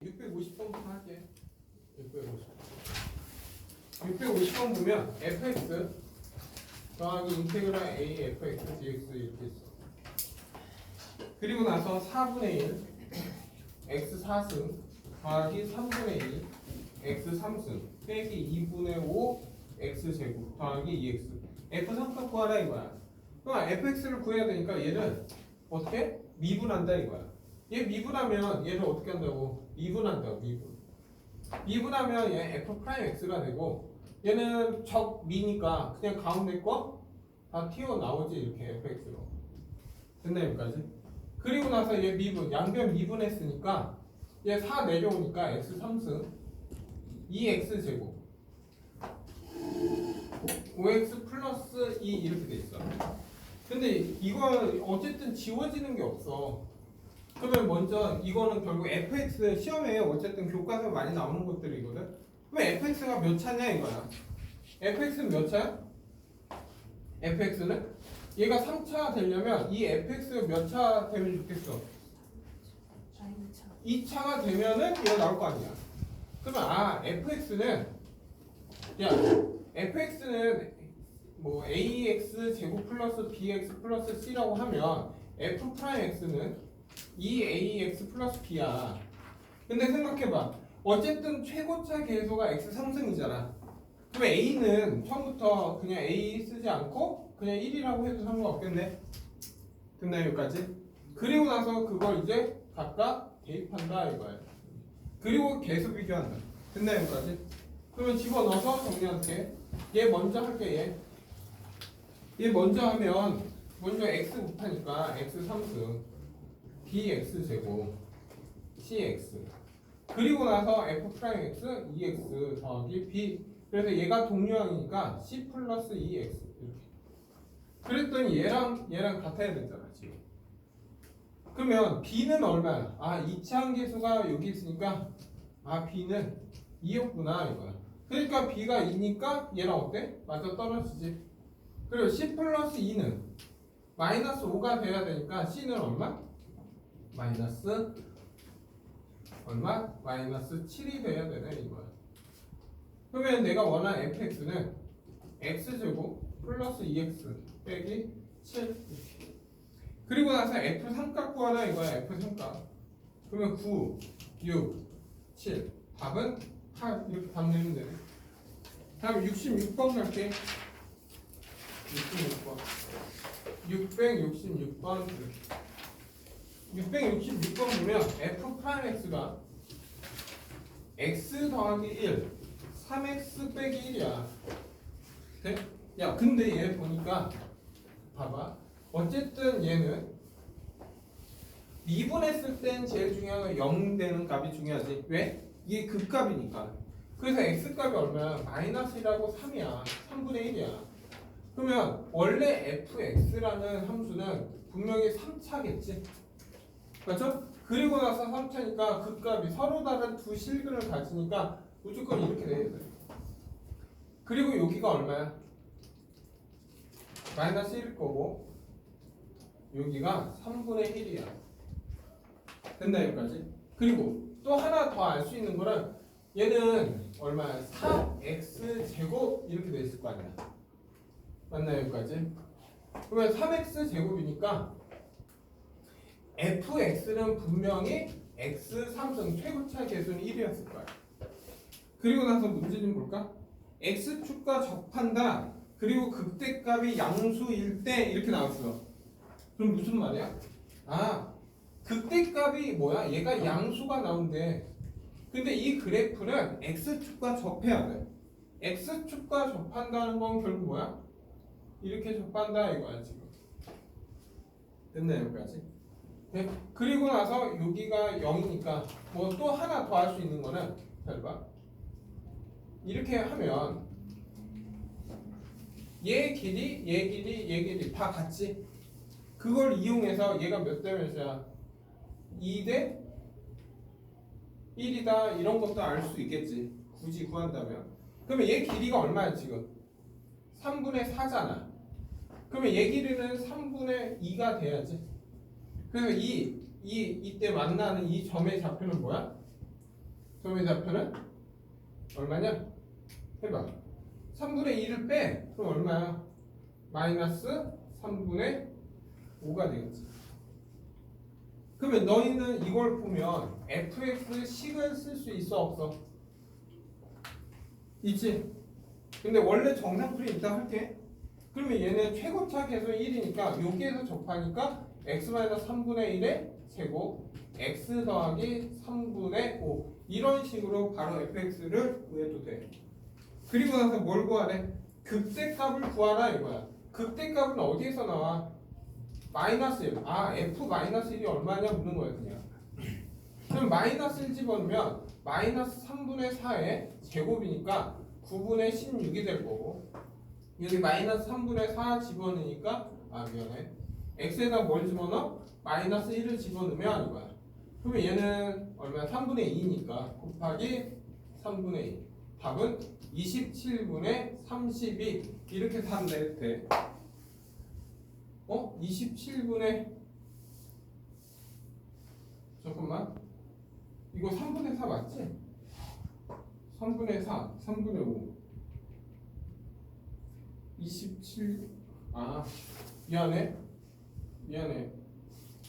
650번부터 할게. 650번 보면 fx 더하기 인테그랄 a fx dx 이렇게 있어. 그리고 나서 4분의 1 x 4승 더하기 3분의 2 x 3승 빼기 2분의 5 x 제곱 더하기 2x f 삼각 구하라 이거야. 그럼 fx를 구해야 되니까 얘를 어떻게? 미분한다 이거야. 얘 미분하면 얘를 어떻게 한다고? 미분한다고. 미분하면 얘 f 프라임 x가 되고 얘는 적 미니까 그냥 가운데 거 다 튀어나오지 이렇게 fx로. 됐나 여기까지? 그리고 나서 얘 미분 양변 미분했으니까 얘 4 내려오니까 x 3승 2x 제곱 5x 플러스 2 이렇게 돼 있어. 근데 이거 어쨌든 지워지는 게 없어. 그러면 먼저 이거는 결국 fx 시험에 어쨌든 교과서 많이 나오는 것들이거든. 그럼 fx가 몇 차냐 이거야. fx는 몇 차야? fx는 얘가 3차 되려면 이 fx가 몇 차 되면 좋겠어? 2차가 되면은 얘가 나올 거 아니야. 그러면 fx는 fx는 뭐 ax 제곱 플러스 bx 플러스 c라고 하면 f 프라임 x는 2ax 플러스 b야. 근데 생각해봐. 어쨌든 최고차 계수가 x 3승이잖아. 그럼 a는 처음부터 그냥 a 쓰지 않고 그냥 1이라고 해도 상관없겠네. 됐나요 여기까지? 그리고 나서 그걸 이제 각각 대입한다 이거야. 그리고 계수 비교한다. 됐나요 여기까지? 그러면 집어넣어서 정리할게. 얘 먼저 할게. 얘 먼저 하면 먼저 x 곱하니까 x 3승 bx 제곱 cx 그리고 나서 f 프라임 x 2x 더하기 b 그래서 얘가 동류항이니까 c 플러스 2x 이렇게. 그랬더니 얘랑 같아야 되잖아 지금. 그러면 b는 얼마야? 2차항 계수가 여기 있으니까 b는 2였구나 이거야. 그러니까 b가 2니까 얘랑 어때? 맞아 떨어지지. 그리고 c 플러스 2는 마이너스 5가 돼야 되니까 c는 얼마? 마이너스 얼마? 마이너스 7이 돼야 되네 이거야. 그러면 내가 원하는 fx는 x제곱 플러스 2x 빼기 7 그리고 나서 f 삼각 구하라 이거야. f 삼각 그러면 9, 6, 7 답은 8 이렇게 답 내면 되네. 다음 66번 갈게. 666번 666번 보면 f 프라임 x가 x 더하기 1 3x 빼기 1이야. 돼? 야 근데 얘 보니까 봐봐. 어쨌든 얘는 미분했을 땐 제일 중요한 건 0 되는 값이 중요하지. 왜? 이게 극값이니까. 그래서 x값이 얼마야? 마이너스라고 3이야. 3분의 1이야. 그러면 원래 fx라는 함수는 분명히 3차겠지. 그렇죠? 그리고 나서 3차니까 극값이 서로 다른 두 실근을 가지니까 무조건 이렇게 돼야 돼. 그리고 여기가 얼마야? 마이너스 1일 거고 여기가 3분의 1이야. 됐나 여기까지? 그리고 또 하나 더 알 수 있는 거는 얘는 얼마야? 4x 제곱 이렇게 돼 있을 거 아니야. 맞나요 여기까지? 그러면 3x 제곱이니까 fx는 분명히 x 3승 최고차 계수는 1이었을 거야. 그리고 나서 문제 좀 볼까? x축과 접한다. 그리고 극대값이 양수일 때 이렇게 나왔어. 그럼 무슨 말이야? 극대값이 뭐야? 얘가 양수가 나온대. 근데 이 그래프는 x축과 접해야 돼. x축과 접한다는 건 결국 뭐야? 이렇게 접한다 이거야 지금. 됐나요 여기까지? 네? 그리고 나서 여기가 0이니까 뭐 또 하나 더 할 수 있는 거는 잘 봐. 이렇게 하면 얘 길이, 얘 길이, 얘 길이 다 같지? 그걸 이용해서 얘가 몇 대 몇이야? 2대 1이다 이런 것도 알 수 있겠지. 굳이 구한다면. 그러면 얘 길이가 얼마야 지금? 3분의 4잖아. 그러면 얘 길이는 3분의 2가 돼야지. 그래서 이때 만나는 이 점의 좌표는 뭐야? 그러면 좌표는 얼마냐? 해봐. 3분의 2를 빼. 그럼 얼마야? 마이너스 3분의 5가 되겠지. 그러면 너희는 이걸 보면 fx식을 쓸 수 있어 없어? 있지? 근데 원래 정상풀이 일단 할게. 그러면 얘는 최고차 계속 1이니까 여기에서 접하니까 x-3분의 1의 제곱 x 더하기 3분의 5 이런 식으로 바로 fx를 구해도 돼. 그리고 나서 뭘 구하래? 극대값을 구하라 이거야. 극대값은 어디에서 나와? 마이너스 1. 아 f 마이너스 1이 얼마냐 묻는 거야 그냥. 그럼 마이너스 1 집어넣으면 마이너스 3분의 4의 제곱이니까 9분의 16이 될 거고 여기 마이너스 3분의 4 집어넣으니까 아 미안해 x에다 뭘 집어넣어? 마이너스 1을 집어넣으면 이거야. 그러면 얘는 얼마야? 3분의 2니까 곱하기 3분의 2 답은 27분의 32 이렇게 답 내도 돼. 27분의 잠깐만 이거 3분의 4 맞지? 3분의 4 3분의 5 27 아 미안해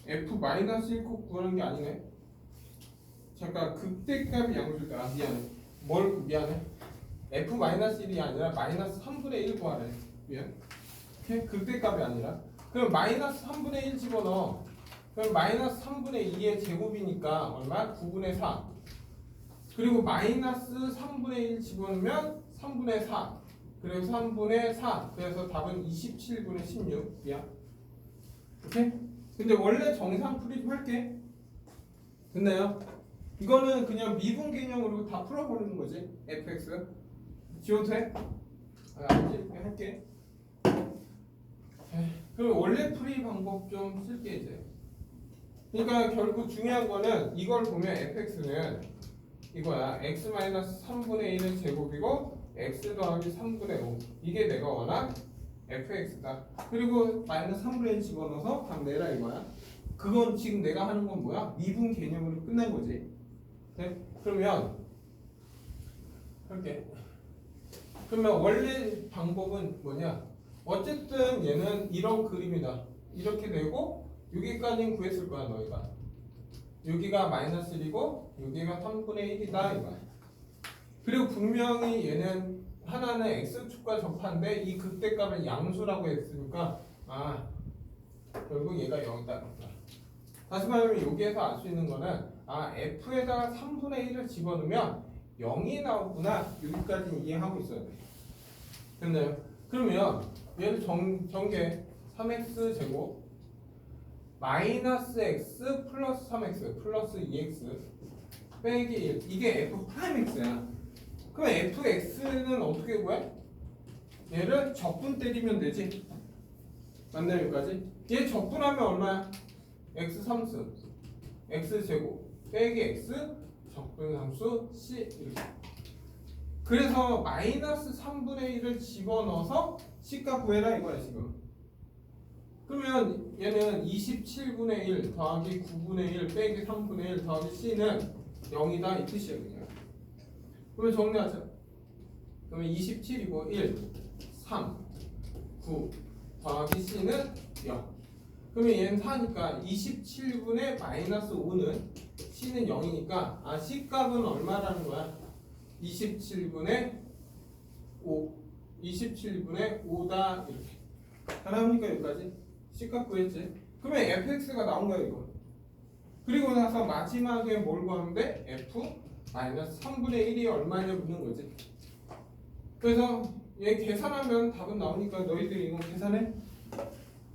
f-1 꼭 구하는 게 아니네. 잠깐 극대값이 양수일 아 미안해 f-1이 아니라 마이너스 3분의 1 구하래. 미안. 오케이? 극대값이 아니라 그럼 마이너스 3분의 1 집어넣어. 그럼 마이너스 3분의 2의 제곱이니까 얼마? 9분의 4 그리고 마이너스 3분의 1 집어넣으면 3분의 4 그래서 3분의 4 그래서 답은 27분의 16이야. 오케이? 근데 원래 정상풀이 좀 할게. 됐나요? 이거는 그냥 미분 개념으로 다 풀어버리는 거지. fx 지워도 돼? 아니지? 그냥 할게. 그럼 원래 풀이 방법 좀 쓸게 이제. 그러니까 결국 중요한 거는 이걸 보면 fx는 이거야. x-3분의 1의 제곱이고 x 더하기 3분의 5 이게 내가 원한 fx다. 그리고 마이너스 3분의 1 집어넣어서 답 내라 이거야. 그건 지금 내가 하는 건 뭐야? 미분 개념으로 끝난 거지. 네? 그러면 할게. 그러면 원래 방법은 뭐냐? 어쨌든 얘는 이런 그림이다. 이렇게 되고 여기까지는 구했을 거야 너희가. 여기가 마이너스 1이고 여기가 3분의 1이다 이거야. 그리고 분명히 얘는 하나는 x축과 접한데 이 극대값을 양수라고 했으니까 아 결국 얘가 0이다. 다시 말하면 여기에서 알 수 있는 거는 아 f에다가 3분의 1을 집어넣으면 0이 나오구나. 여기까지는 이해하고 있어야 돼. 됐나요? 그러면 얘를 전개 3x 제곱 마이너스 x 플러스 3x 플러스 2x 빼기 1 이게 f 프라임 x야. 그럼 fx는 어떻게 구해? 얘를 적분 때리면 되지. 맞나요 여기까지? 얘 적분하면 얼마야? x 3승 x 제곱 빼기 x 적분함수 c 이렇게. 그래서 마이너스 3분의 1을 집어넣어서 c값 구해라 이거야 지금. 그러면 얘는 27분의 1 더하기 9분의 1 빼기 3분의 1 더하기 c는 0이다 이 뜻이야 그냥. 그러면 정리하자. 그러면 27이고 1 3 9 더하기 c는 0. 그러면 얘는 4니까 27분의 마이너스 5는 c는 0이니까 아 c값은 얼마라는 거야? 27분의 5 27분의 5다 이렇게 하나 보니까 여기까지 c값 구했지. 그러면 fx가 나온 거야 이거. 그리고 나서 마지막에 뭘 구하면 돼? f 마이너스 3분의 1이 얼마냐 묻는 거지. 그래서 얘 계산하면 답은 나오니까 너희들이 이거 계산해.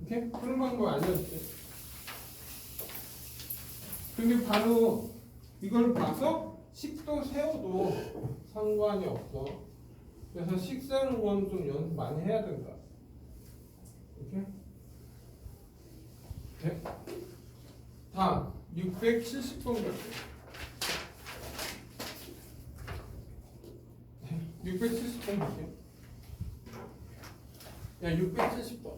이렇게 푸는 방법 알려줄게. 근데 바로 이걸 봐서 식도 세워도 상관이 없어. 그래서 식 세우는 건 좀 연습 많이 해야 된다. 이렇게. 네. 다음 670번 갈게요. 670번 볼게요. 야 670번.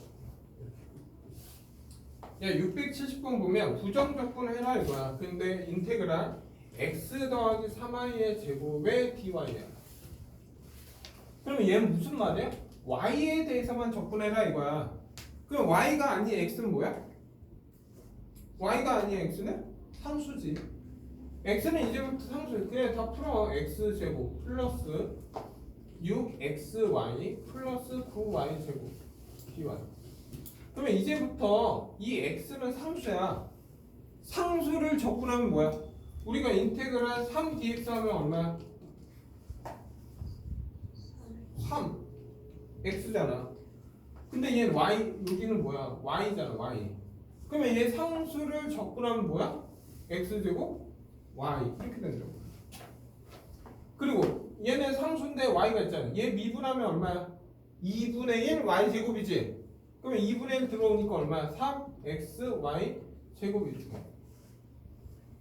야 670번 보면 부정적분 해라 이거야. 근데 인테그랄 x 더하기 3i의 제곱의 dy야. 그러면 얘는 무슨 말이야? y에 대해서만 적분해라 이거야. 그럼 y가 아닌 x는 뭐야? y가 아닌 x는 상수지. x는 이제부터 상수. 그냥 다 풀어. x제곱 플러스 6xy 플러스 9y제곱 dy. 그러면 이제부터 이 x는 상수야. 상수를 적분하면 뭐야? 우리가 인테그랄 3dx 하면 얼마야? 3 x잖아. 근데 얘는 y, 여기는 뭐야? y잖아. y. 그러면 얘 상수를 적분하면 뭐야? x제곱 y 이렇게 된다고. 그리고 얘는 상수인데 y가 있잖아. 얘 미분하면 얼마야? 2분의 1 y제곱이지. 그러면 2분의 1 들어오니까 얼마야? 3xy 제곱이지.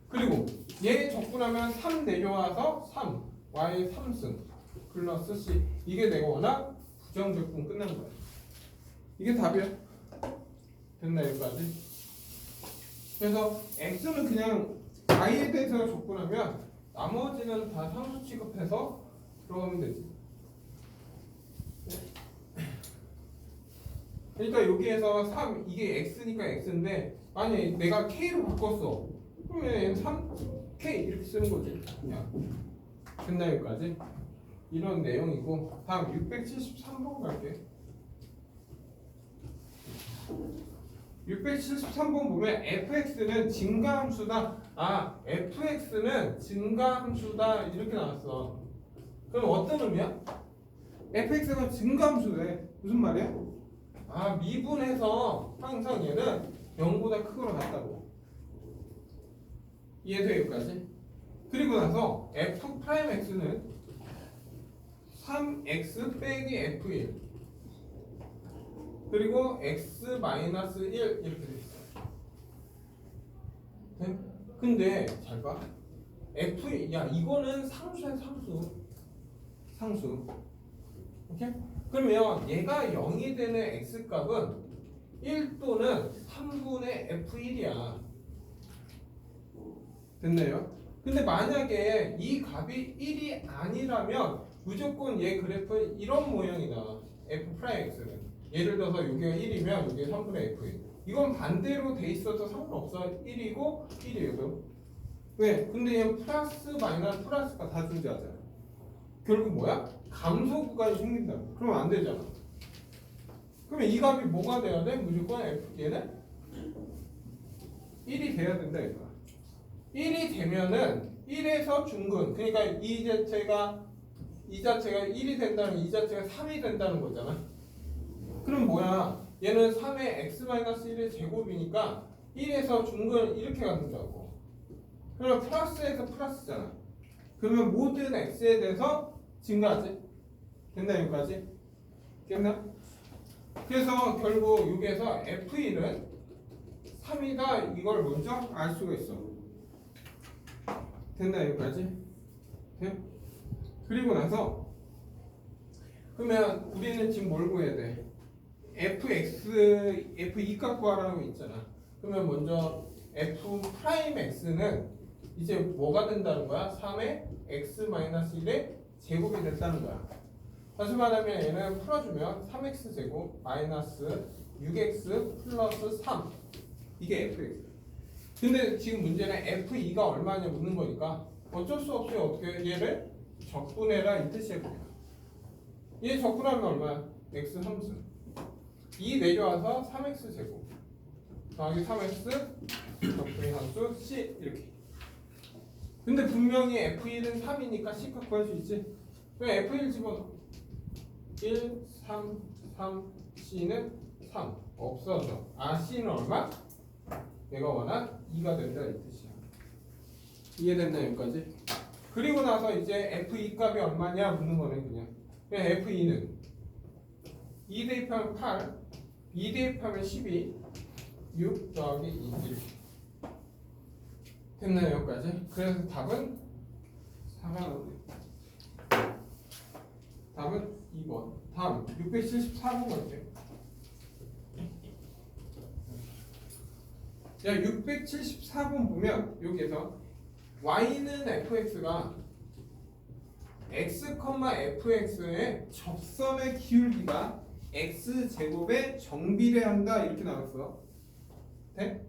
그리고 얘 적분하면 3 내려와서 3 y 3승 플러스 c. 이게 내가 워낙 부정적분 끝난 거야. 이게 답이야. 됐나 여기까지? 그래서 x는 그냥 y에 대해서 적분하면 나머지는 다 상수 취급해서 들어가면 되지. 그러니까 여기에서 3 이게 x니까 x인데 만약에 내가 k로 바꿨어. 그러면 3k 이렇게 쓰는 거지. 그냥. 됐나 여기까지? 이런 내용이고 다음 673번 갈게. 673번 보면 fx는 증가함수다. 아, fx는 증가함수다 이렇게 나왔어. 그럼 어떤 의미야? fx가 증가함수래. 무슨 말이야? 아, 미분해서 항상 얘는 0보다 크거나 같다고. 이해돼 여기까지? 그리고 나서 f'x는 3x 빼기 f1 그리고 x-1 이렇게 돼 있어. 네? 근데 잘 봐. f 야 이거는 상수야 상수. 오케이? 그러면 얘가 0이 되는 x 값은 1 또는 3분의 f1이야. 됐나요? 근데 만약에 이 값이 1이 아니라면 무조건 얘 그래프 이런 모양이 나와. f'x는 예를 들어서 여기가 1이면 여기 3분의 f1. 이건 반대로 돼 있어도 상관없어. 1이고 1이에요. 왜? 근데 얘 플러스 마이너스 플러스가 다 존재하잖아. 결국 뭐야? 감소 구간이 생긴다고. 그러면 안 되잖아. 그러면 이 값이 뭐가 돼야 돼? 무조건 얘는 1이 돼야 된다 이거야. 1이 되면은 1에서 중근, 그러니까 이 자체가 1이 된다는 이 자체가 3이 된다는 거잖아. 그럼 뭐야? 얘는 3의 x-1의 제곱이니까 1에서 중근 이렇게 간다고. 그러면 플러스에서 플러스잖아. 그러면 모든 x에 대해서 증가하지. 됐나 여기까지? 됐나? 그래서 결국 여기에서 f1은 3이다 이걸 먼저 알 수가 있어. 됐나 여기까지? 네? 그리고 나서 그러면 우리는 지금 뭘 구해야 돼? f2 값 구하라는 거 있잖아. 그러면 먼저 f'x는 이제 뭐가 된다는 거야? 3의 x-1의 제곱이 됐다는 거야. 다시 말하면 얘는 풀어주면 3x 제곱 마이너스 6x 플러스 3 이게 fx. 근데 지금 문제는 f2가 얼마냐 묻는 거니까 어쩔 수 없이 어떻게 얘를 적분해라 이 뜻이야. 얘 적분하면 얼마야? x 3승 2 내려와서 3x 제곱 더하기 3x 적분의 함수 c 이렇게. 근데 분명히 f1은 3이니까 c값 구할 수 있지. 그럼 f1 집어넣어. 1, 3, 3, c는 3 없어져. 아 c는 얼마? 내가 원한 2가 된다 이 뜻이야. 이해됐나 여기까지? 그리고 나서 이제 f2 값이 얼마냐 묻는 거네 그냥. f2는 2 대입하면 8 2 대입하면 12 6 더하기 2 이렇게. 됐나요 여기까지? 그래서 답은 4번. 답은 2번. 다음 674번 갈게요. 자 674번 보면 여기에서 y는 fx가 x, fx의 접선의 기울기가 x제곱에 정비례한다 이렇게 나왔어. 돼?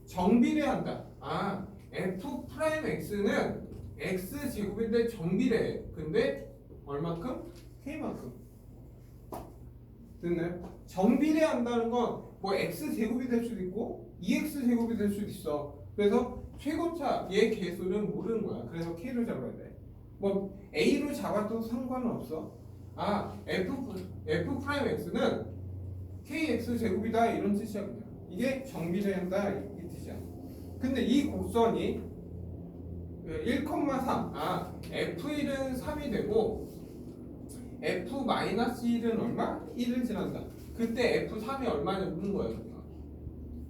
정비례한다. 아, f'x는 x제곱인데 정비례해. 근데 얼만큼? k만큼. 됐나요? 정비례한다는 건 뭐 x제곱이 될 수도 있고 2x제곱이 될 수도 있어. 그래서 최고차 얘 개수는 모르는 거야. 그래서 k로 잡아야 돼. 뭐 a로 잡아도 상관은 없어. 아, f'x는 kx 제곱이다 이런 뜻이야. 그냥 이게 정비례한다 이 뜻이야. 근데 이 곡선이 1,3 아, f1은 3이 되고 f-1은 얼마? 1을 지난다. 그때 f3이 얼마냐 묻는 거야.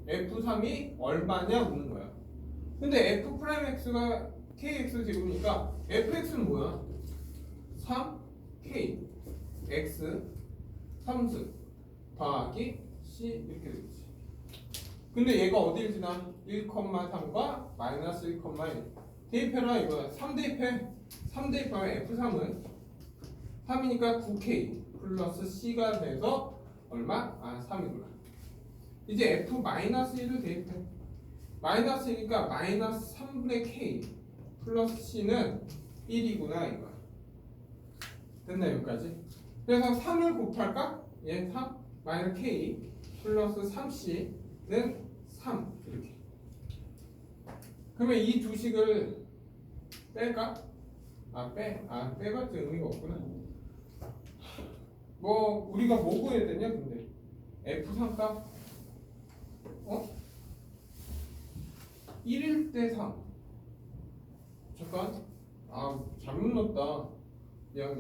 f3이 얼마냐 묻는 거야. 근데 f'x가 kx 제곱이니까 fx는 뭐야? 3k x 3승 더하기 c 이렇게 되겠지. 근데 얘가 어딜 지나? 1,3과 마이너스 1,1 대입해라 이거야. 3 대입해. 3 대입하면 f3은 3이니까 9k 플러스 c가 돼서 얼마? 아 3이구나. 이제 f-1을 대입해. 마이너스니까 마이너스 3분의 k 플러스 c는 1이구나 이거야. 됐나 여기까지? 그래서 3을 곱할까? 얘 3 마이너스 k 플러스 3c는 3 이렇게. 그러면 이 두 식을 뺄까? 빼봤자 의미가 없구나. 뭐 우리가 뭐 구해야 되냐 근데 f3 값 1일 때 3 잠깐 잘못 넣었다. 미안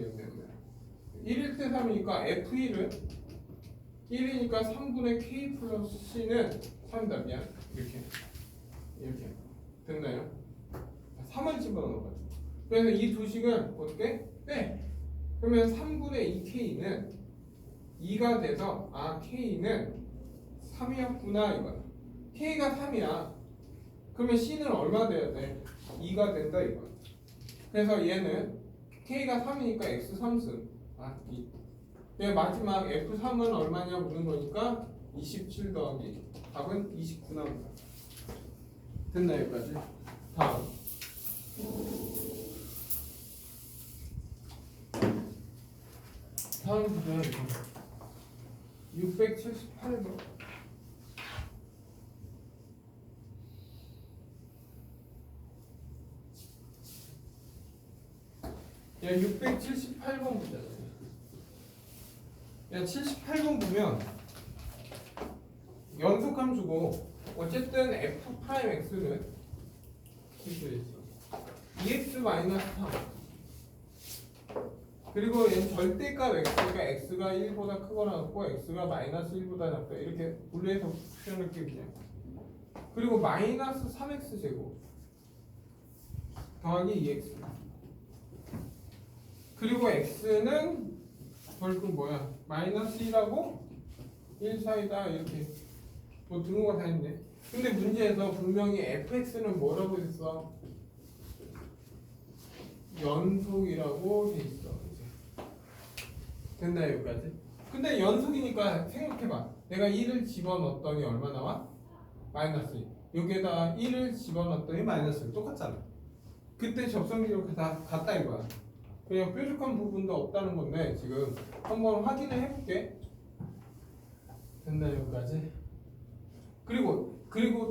1일 때 3이니까 f1은 1이니까 3분의 k 플러스 c는 3이다. 미안 이렇게 됐나요? 3을 집어넣어가지고 그래서 이 두 식은 어떻게? 빼. 그러면 3분의 2k는 2가 돼서 k는 3이었구나 이거야. k가 3이야. 그러면 c는 얼마 돼야 돼? 2가 된다 이거야. 그래서 얘는 k가 3이니까 x 3승 2. 마지막 f3은 얼마냐 묻는 거니까 27 더하기 답은 29 나온다. 됐나 여기까지? 다음 보자. 678번. 야 678번 보자. 야 78번 보면 연속함수고 어쨌든 f'x는 이렇게 있어. 2x-3 그리고 얘는 절대값 x가 x가 1보다 크거나 같고 x가 마이너스 1보다 작다 이렇게 분류해서 표현할게 그냥. 그리고 마이너스 3x 제곱 더하기 2x 그리고 x는 결국 뭐야? 마이너스 1하고 1 사이다 이렇게 뭐 등호가 다 있네. 근데 문제에서 분명히 fx는 뭐라고 했어? 연속이라고 돼 있어. 이제 됐나 여기까지? 근데 연속이니까 생각해봐. 내가 1을 집어넣었더니 얼마 나와? 마이너스 1. 여기에다 1을 집어넣었더니 마이너스 1. 똑같잖아. 그때 접선기록 다 같다 이거야. 그냥 뾰족한 부분도 없다는 건데 지금 한번 확인을 해볼게. 됐나 여기까지? 그리고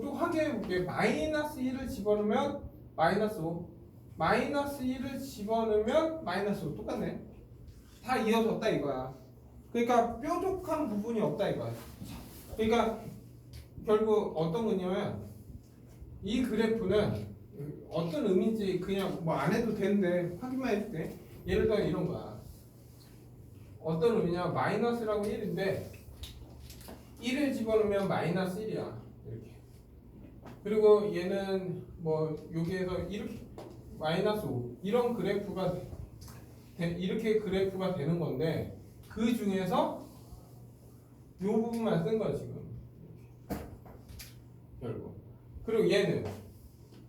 또 확인해볼게. 마이너스 1을 집어넣으면 마이너스 5 마이너스 1을 집어넣으면 마이너스 5 똑같네. 다 이어졌다 이거야. 그러니까 뾰족한 부분이 없다 이거야. 그러니까 결국 어떤 거냐면 이 그래프는 어떤 의미인지 그냥 뭐 안 해도 되는데 확인만 해줄게. 예를 들어 이런 거야. 어떤 의미냐? 마이너스라고 1인데 1을 집어넣으면 마이너스 1이야. 이렇게. 그리고 얘는 뭐 여기에서 이렇게 마이너스 5 이런 그래프가 이렇게 그래프가 되는 건데 그 중에서 이 부분만 쓴 거야 지금. 결국. 그리고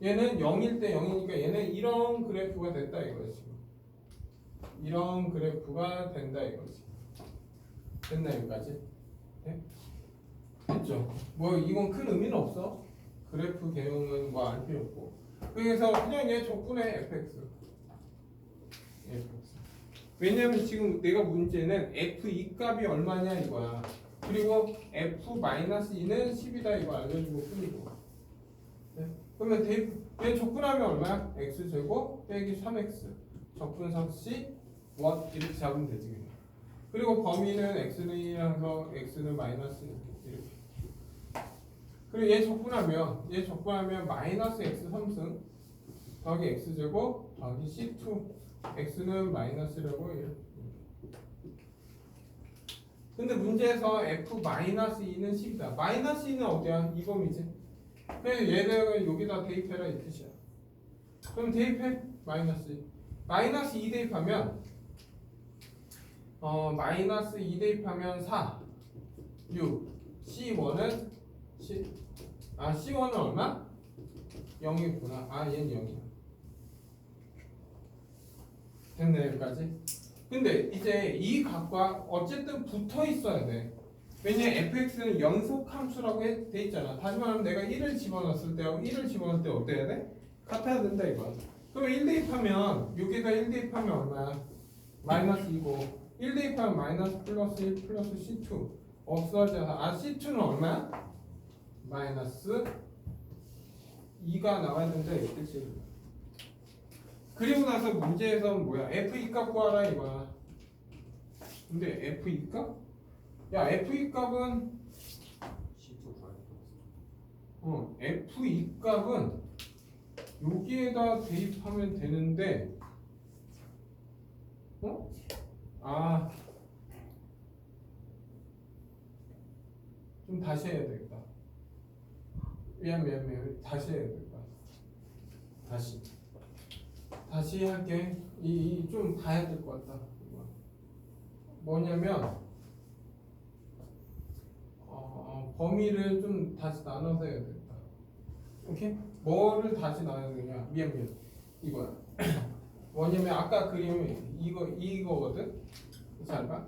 얘는 0일 때 0이니까 얘는 이런 그래프가 됐다 이거지. 이런 그래프가 된다 이거지. 됐나 여기까지? 네? 됐죠? 뭐 이건 큰 의미는 없어. 그래프 개형은 뭐 알 필요 없고. 그래서 그냥 얘 적분해 fx. 왜냐면 지금 내가 문제는 f2 값이 얼마냐 이거야. 그리고 f-2는 10이다 이거 알려주고 뿐이고. 네? 그러면 얘 적분하면 얼마야? x제곱 빼기 3x 적분상식 what 이렇게 잡으면 되지 그냥. 그리고 범위는 x는 1이라서 x는 마이너스 이렇게. 그리고 얘 적분하면 마이너스 x 3승 더하기 x제곱 더하기 c2 x는 마이너스라고 이렇게. 근데 문제에서 f-2는 10이다. 마이너스 2는 어디야? 이 범위지. 그래서 얘를 여기다 대입해라 이 뜻이야. 그럼 대입해. 마이너스 2 대입하면 마이너스 2 대입하면 4 6 C1은 C1은 얼마? 0이구나. 얘는 0이야. 됐네 여기까지. 근데 이제 이 값과 어쨌든 붙어 있어야 돼. 왜냐 fx는 연속 함수라고 돼 있잖아. 다시 말하면 내가 1을 집어넣었을 때하고 1을 집어넣을 때 어때야 돼? 같아야 된다 이거. 그럼 1 대입하면 여기다 1 대입하면 얼마야? 마이너스 2고 1 대입하면 마이너스 플러스 1 플러스 C2 없어져서 C2는 얼마야? 마이너스 2가 나와야 된다 이 뜻이. 그리고 나서 문제에서는 뭐야? f2 값 구하라 이거야. 근데 f2 값? 야 f2 값은 f2 값은 여기에다 대입하면 되는데 좀 다시 해야 되겠다. 미안 다시 해야 되겠다. 다시 할게. 좀 봐야 될 것 같다. 뭐냐면 범위를 좀 다시 나눠서 해야 되겠다. 오케이? 뭐를 다시 나눠야 되냐? 미안 이거야. 뭐냐면 아까 그림이 이거거든. 잘 봐.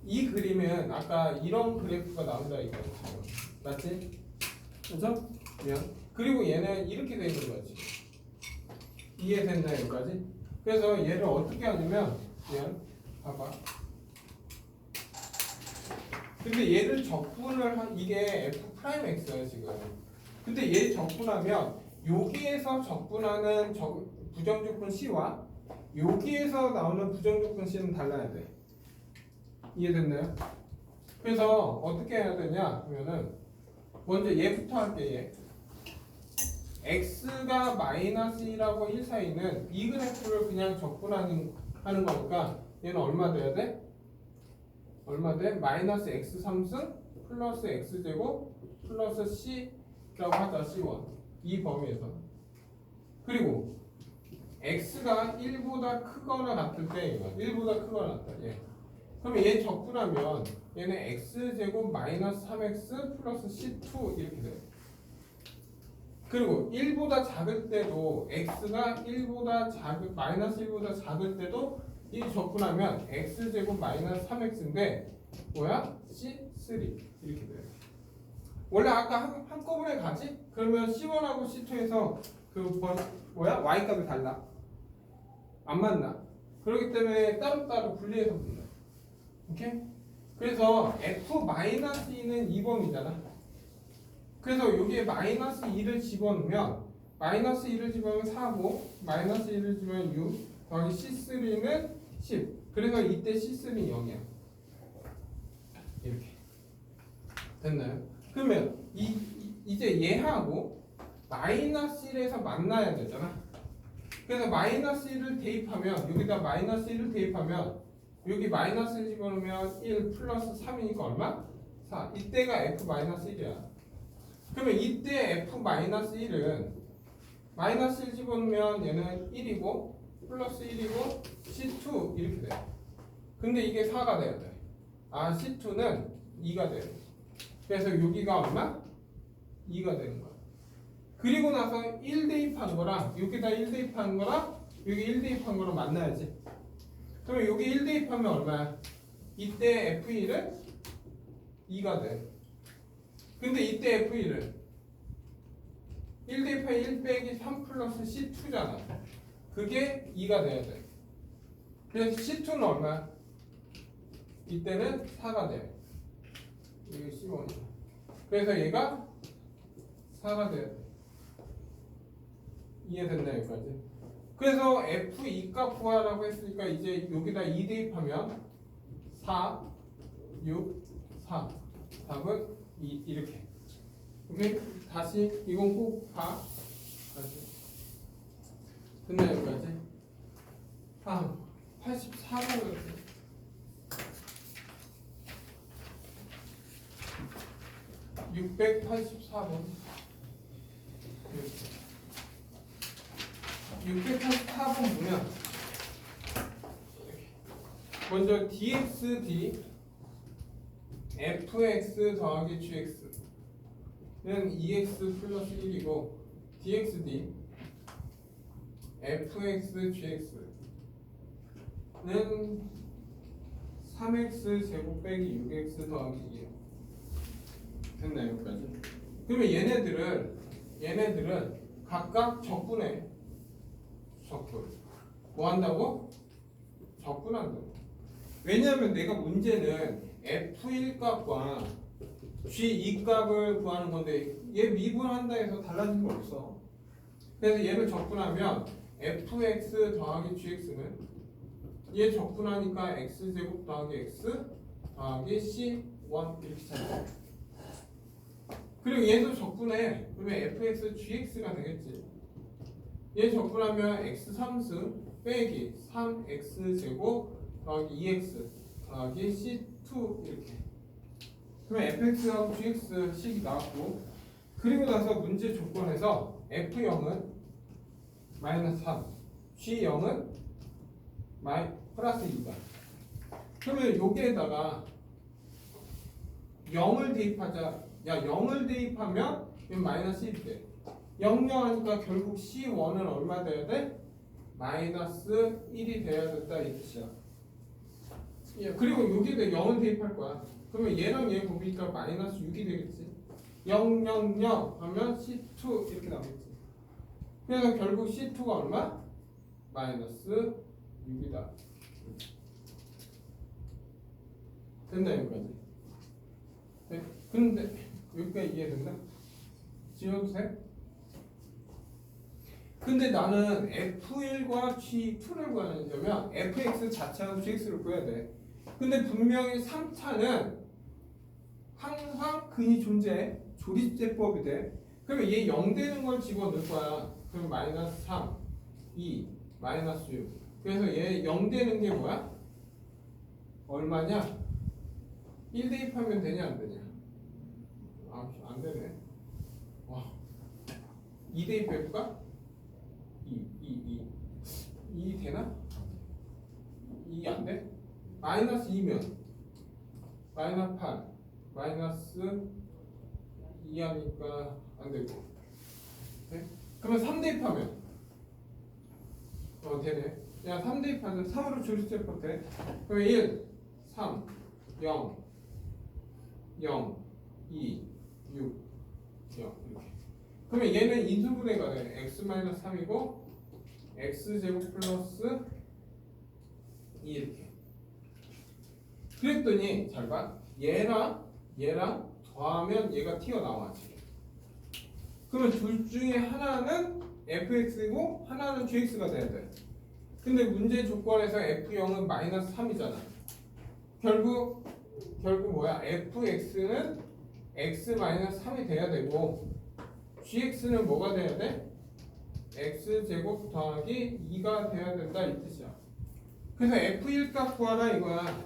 이 그림은 아까 이런 그래프가 나온다 이거야. 맞지? 그죠? 미안. 그리고 얘는 이렇게 돼 있는 거지. 이해됐나 여기까지? 그래서 얘를 어떻게 하냐면 미안. 봐봐. 근데 얘를 적분을 이게 f'(x야 지금. 근데 얘 적분하면 여기에서 적분하는 부정조건 c와 여기에서 나오는 부정조건 c는 달라야 돼. 이해됐나요? 그래서 어떻게 해야 되냐 그러면은 먼저 얘부터 할게. 얘 x가 마이너스 1하고 1 사이는 이 그래프를 그냥 적분하는 거니까 얘는 얼마 돼야 돼? 얼마 돼? 마이너스 x 3승 플러스 x제곱 플러스 c라고 하자. c1 이 범위에서. 그리고 x가 1보다 크거나 같을 때 1보다 크거나 같다. 그럼 얘 적분하면 얘는 x제곱 마이너스 3x 플러스 c2 이렇게 돼. 그리고 1보다 작을 때도 x가 마이너스 1보다 작을 때도 이 적분하면 x제곱 마이너스 3x인데 뭐야? c3 이렇게 돼요. 원래 아까 한꺼번에 가지? 그러면 c1하고 c2에서 y값이 달라. 안 맞나? 그렇기 때문에 따로따로 분리해서 불러. 오케이? 그래서 f-2는 2범위잖아. 그래서 여기에 마이너스 2를 집어넣으면 마이너스 2를 집어넣으면 4고 마이너스 1을 집어넣으면 6 더하기 c3는 10. 그래서 이때 c3는 0이야. 이렇게 됐나요? 그러면 이제 얘하고 마이너스 1에서 만나야 되잖아. 그래서 마이너스 1을 대입하면 여기다 마이너스 1을 대입하면 여기 마이너스 1 집어넣으면 1 플러스 3이니까 얼마? 4. 이때가 f-1이야. 그러면 이때 f-1은 마이너스 1 집어넣으면 얘는 1이고 플러스 1이고 c2 이렇게 돼. 근데 이게 4가 돼야 돼. c2는 2가 돼요. 그래서 여기가 얼마? 2가 되는 거야. 그리고 나서 1 대입한 거랑 여기다 1 대입한 거랑 여기 1 대입한 거랑 만나야지. 그러면 여기 1 대입하면 얼마야? 이때 F1은 2가 돼. 근데 이때 F1은 1 대입하면 1 빼기 3 플러스 C2잖아. 그게 2가 돼야 돼. 그래서 C2는 얼마야? 이때는 4가 돼. 이게 C1이야. 그래서 얘가 4가 돼야 돼. 이해됐나 여기까지? 그래서 F2 값 구하라고 했으니까 이제 여기다 2 대입하면 4, 6, 4. 답은 2 이렇게. 오케이? 다시 이건 꼭 봐. 다시. 됐나 여기까지? 다음 84번 684번 684번 보면 먼저 dxd fx 더하기 gx는 2x 플러스 1이고 dxd fx gx는 3x 제곱 빼기 6x 더하기 2. 됐나요 여기까지? 그러면 얘네들은 각각 적분해. 적분. 뭐 한다고? 적분한다고. 왜냐하면 내가 문제는 F1 값과 G2 값을 구하는 건데 얘 미분한다 해서 달라진 거 없어. 그래서 얘를 적분하면 fx 더하기 gx는 얘 적분하니까 x제곱 더하기 x 더하기 c1 이렇게 찾아. 그리고 얘도 적분해. 그러면 fx gx가 되겠지. 얘 적분하면 x3승 빼기 3x제곱 더하기 2x 더하기 c2 이렇게. 그러면 fx하고 gx 식이 나왔고, 그리고 나서 문제 조건에서 f0은 마이너스 3, g0은 플러스 2다. 그러면 여기에다가 0을 대입하자. 야, 0을 대입하면 마이너스 1이 돼. 0, 0 하니까 결국 C1은 얼마 돼야 돼? 마이너스 1이 돼야 된다 이 뜻이야. 예, 그리고 여기에다 0을 대입할 거야. 그러면 얘랑 얘 곱이니까 마이너스 6이 되겠지. 0, 0, 0 하면 C2 이렇게 나오겠지. 그래서 결국 C2가 얼마? 마이너스 6이다. 됐나 여기까지? 네. 근데 여기까지 이해됐나? 지워도 돼? 근데 나는 F1과 G2를 구하려면 fx 자체하고 gx를 구해야 돼. 근데 분명히 3차는 항상 근이 존재해. 조립제법이 돼. 그러면 얘 0 되는 걸 집어넣을 거야. 그럼 마이너스 3, 2, 마이너스 6. 그래서 얘 0 되는 게 뭐야? 얼마냐? 1 대입하면 되냐 안 되냐? 아, 안 되네. 와. 2 대입해볼까? 2 되나? 2 안 돼? 마이너스 2면 마이너스 8 마이너스 2 하니까 안 되고. 네? 그러면 3 대입하면 되네. 야, 3 대입하면 3으로 조립제법 돼. 그러면 1, 3, 0, 0, 2, 6, 0 이렇게. 그러면 얘는 인수분해가 돼. x-3이고 x제곱 플러스 2 이렇게. 그랬더니 잘 봐. 얘랑 더하면 얘가 튀어나와 지금. 그러면 둘 중에 하나는 fx이고 하나는 gx가 돼야 돼. 근데 문제 조건에서 f0은 마이너스 3이잖아. 결국 뭐야? fx는 x-3이 돼야 되고 gx는 뭐가 돼야 돼? x제곱 더하기 2가 돼야 된다 이 뜻이야. 그래서 f1 값 구하라 이거야.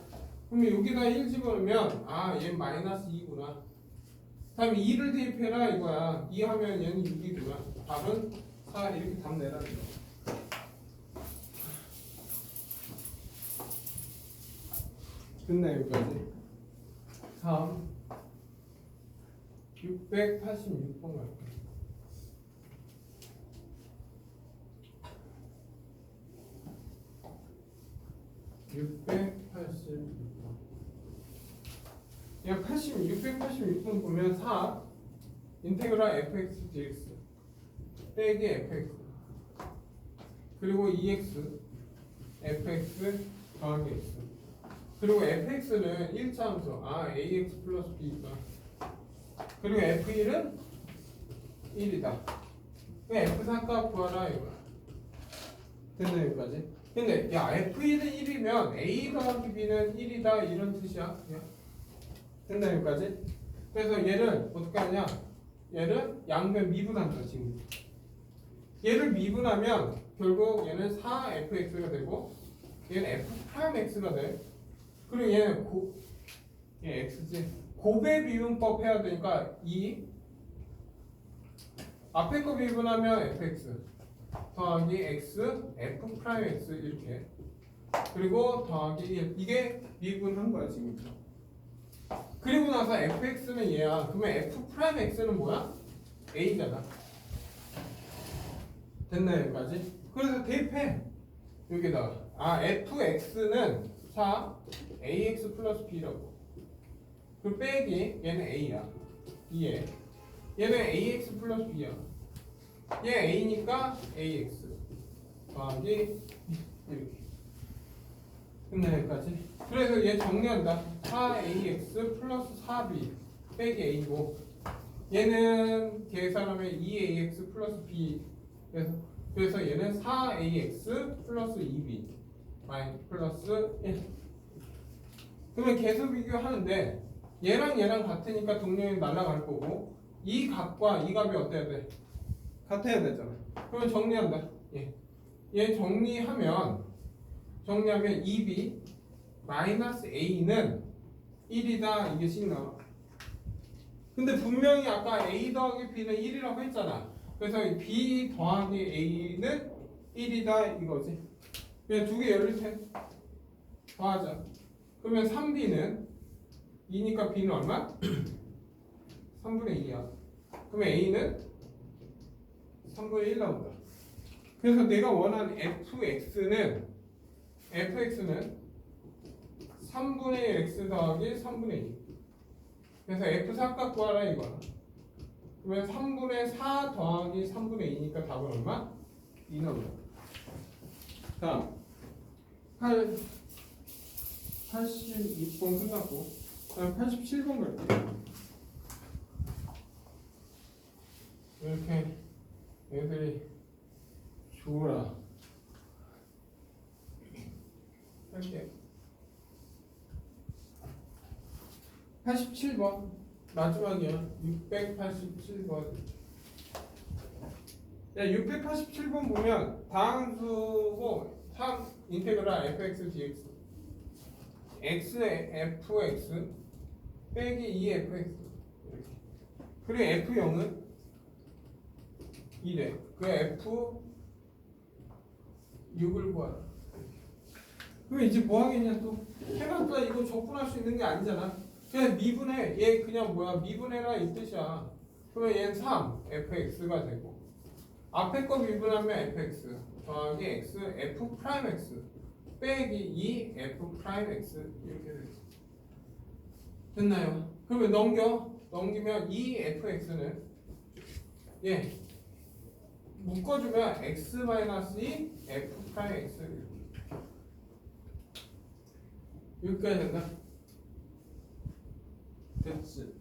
그러면 여기다 1 집어넣으면 얘 마이너스 2구나. 다음에 2를 대입해라 이거야. 2 하면 얘는 6이구나. 답은 4 이렇게 답 내라는 거야. 끝나 여기까지. 다음 686번 갈게요. 686번. 야, 686번 보면 4 인테그랄 fx dx 빼기 fx 그리고 2x fx 더하기 x 그리고 fx는 1차 함수 ax 플러스 b니까 그리고 f1은 1이다. f4값 구하라 이거야. 됐나 여기까지? 근데 야 f1은 1이면 a 더하기 b는 1이다 이런 뜻이야. 됐나 여기까지? 그래서 얘를 어떻게 하냐? 얘를 양변 미분한다 지금. 얘를 미분하면 결국 얘는 4fx가 되고 얘는 f'x가 돼. 그리고 얘는 얘 x지. 곱의 미분법 해야 되니까 2 앞에 거 미분하면 fx 더하기 x f'x 이렇게 그리고 더하기 1 이게 미분한 거야 지금. 그리고 나서 fx는 얘야. 그러면 f'x는 뭐야? a잖아. 됐나 여기까지? 그래서 대입해 여기다가 fx는 4 ax 플러스 b라고. 그 빼기 얘는 a야. 얘는 ax 플러스 b야. 얘 a니까 ax 더하기 이렇게. 됐나 여기까지? 그래서 얘 정리한다. 4ax 플러스 4b 빼기 a고 얘는 계산하면 2ax 플러스 b 그래서 얘는 4ax 플러스 2b 플러스 1 그러면 계수 비교하는데 얘랑 같으니까 동력이 날아갈 거고 이 값과 이 값이 어때야 돼? 같아야 되잖아. 그러면 정리한다. 얘 정리하면 2b 마이너스 a는 1이다 이게 식 나와. 근데 분명히 아까 a 더하기 b는 1이라고 했잖아. 그래서 b 더하기 a는 1이다 이거지. 그냥 두 개 열릴 테 더하자. 그러면 3b는 2니까 b는 얼마? 3분의 2야. 그러면 a는 3분의 1 나온다. 그래서 내가 원하는 fx는 3분의 1 x 더하기 3분의 2. 그래서 f4값 구하라 이거야. 그러면 3분의 4 더하기 3분의 2니까 답은 얼마? 2 나온다. 다음 86번 끝났고 다음 87번 갈게요. 이렇게 얘들이 좋으라 할게. 87번 마지막이야. 687번. 야, 687번 보면 다항수고 3 인테그랄 fx dx x fx 빼기 2fx 이렇게. 그리고 f0은 2래. 그 f6을 구하라. 그럼 이제 뭐 하겠냐 또 해봤자 이거 적분할 수 있는 게 아니잖아. 그냥 미분해. 얘 그냥 뭐야 미분해라 이 뜻이야. 그러면 얘는 3 fx가 되고 앞에 거 미분하면 fx 더하기 x f'x 빼기 2 f'x 이렇게 되지. 됐나요? 그러면 넘기면 2fx는 묶어주면 x-2 f'x 이렇게. 여기까지 된다. 됐지.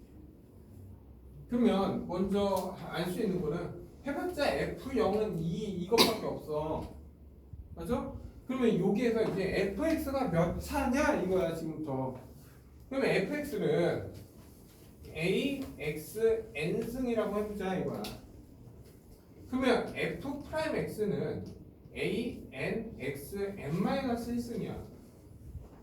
그러면 먼저 알 수 있는 거는 해봤자 f0은 2 이것밖에 없어. 맞아? 그러면 여기에서 이제 fx가 몇 차냐 이거야 지금부터. 그러면 fx는 a, x, n승이라고 해보자 이거야. 그러면 f'x는 a, n, x, n-1승이야.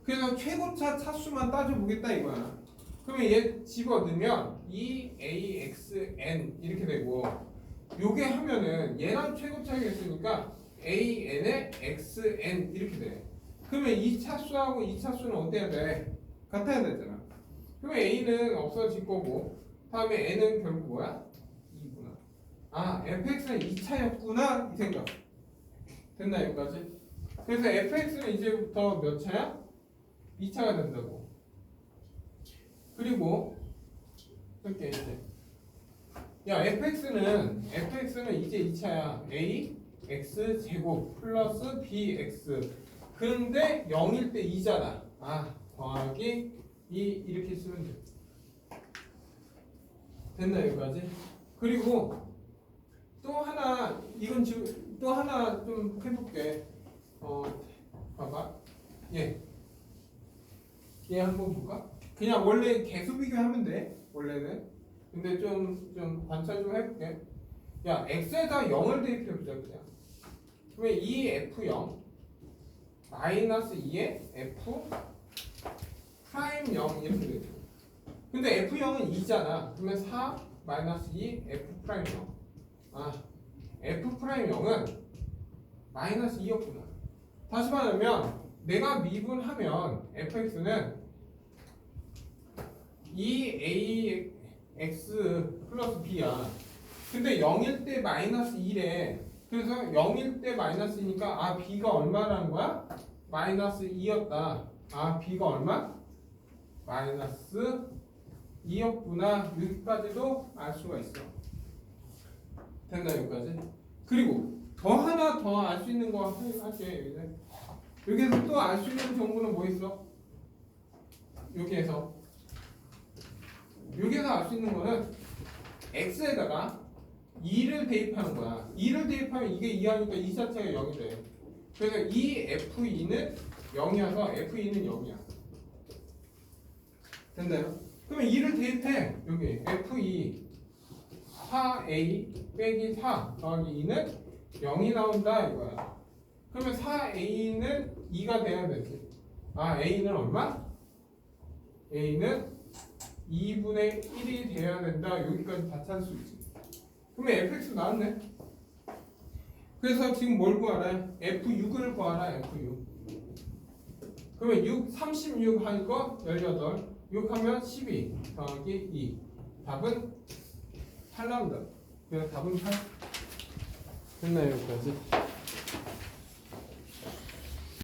그래서 최고차 차수만 따져보겠다 이거야. 그러면 얘 집어넣으면 2axn 이렇게 되고 요게 하면은 얘랑 최고차가 있으니까 an에 xn 이렇게 돼. 그러면 이 차수하고 이 차수는 어때야 돼? 같아야 되잖아. 그러면 a는 없어질 거고 다음에 n은 결국 뭐야? 2구나. fx는 2차였구나 이 생각. 됐나 여기까지? 그래서 fx는 이제부터 몇 차야? 2차가 된다고. 그리고 이렇게 이제 야 fx는 이제 2차야. a x 제곱 플러스 bx. 근데 0일 때 2잖아. 아 더하기 2 이렇게 쓰면 돼. 됐나 여기까지? 그리고 또 하나 이건 지금 또 하나 좀 해볼게. 봐봐. 얘 한번 볼까? 그냥 원래 개수 비교하면 돼. 원래는. 근데 좀 관찰 좀 해볼게. 야 x에다 0을 대입해보자 그냥. 그러면 2f0 마이너스 2에 f 프라임 0 이렇게 되죠. 근데 f0은 2잖아. 그러면 4 마이너스 2 f 프라임 0. 아 f 프라임 0은 마이너스 2였구나. 다시 말하면 내가 미분하면 fx는 2ax 플러스 b야. 근데 0일 때 마이너스 2래. 그래서 0일 때 마이너스 2니까 아 b가 얼마라는 거야? 마이너스 2였다. 아 b가 얼마? 마이너스 2였구나. 여기까지도 알 수가 있어. 됐나 여기까지? 그리고 하나 더 알 수 있는 거 할게. 여기에서 또 알 수 있는 정보는 뭐 있어? 여기에서 알 수 있는 거는 x에다가 2를 대입하는 거야. 2를 대입하면 이게 2하니까 이 자체가 0이 돼. 그래서 이 f2는 0이어서 f2는 0이야. 됐나요? 그러면 2를 대입해. 여기 f2 4a 빼기 4 더하기 2는 0이 나온다 이거야. 그러면 4a는 2가 돼야 되지. 아 a는 얼마? a는 2분의 1이 돼야 된다. 여기까지 다 찾을 수 있지. 그러면 fx 나왔네. 그래서 지금 뭘 구하라? f6을 구하라. f6. 그러면 6, 36 할 거 18. 6 하면 12 더하기 2. 답은 8 나온다. 그래서 답은 8. 됐나요 여기까지?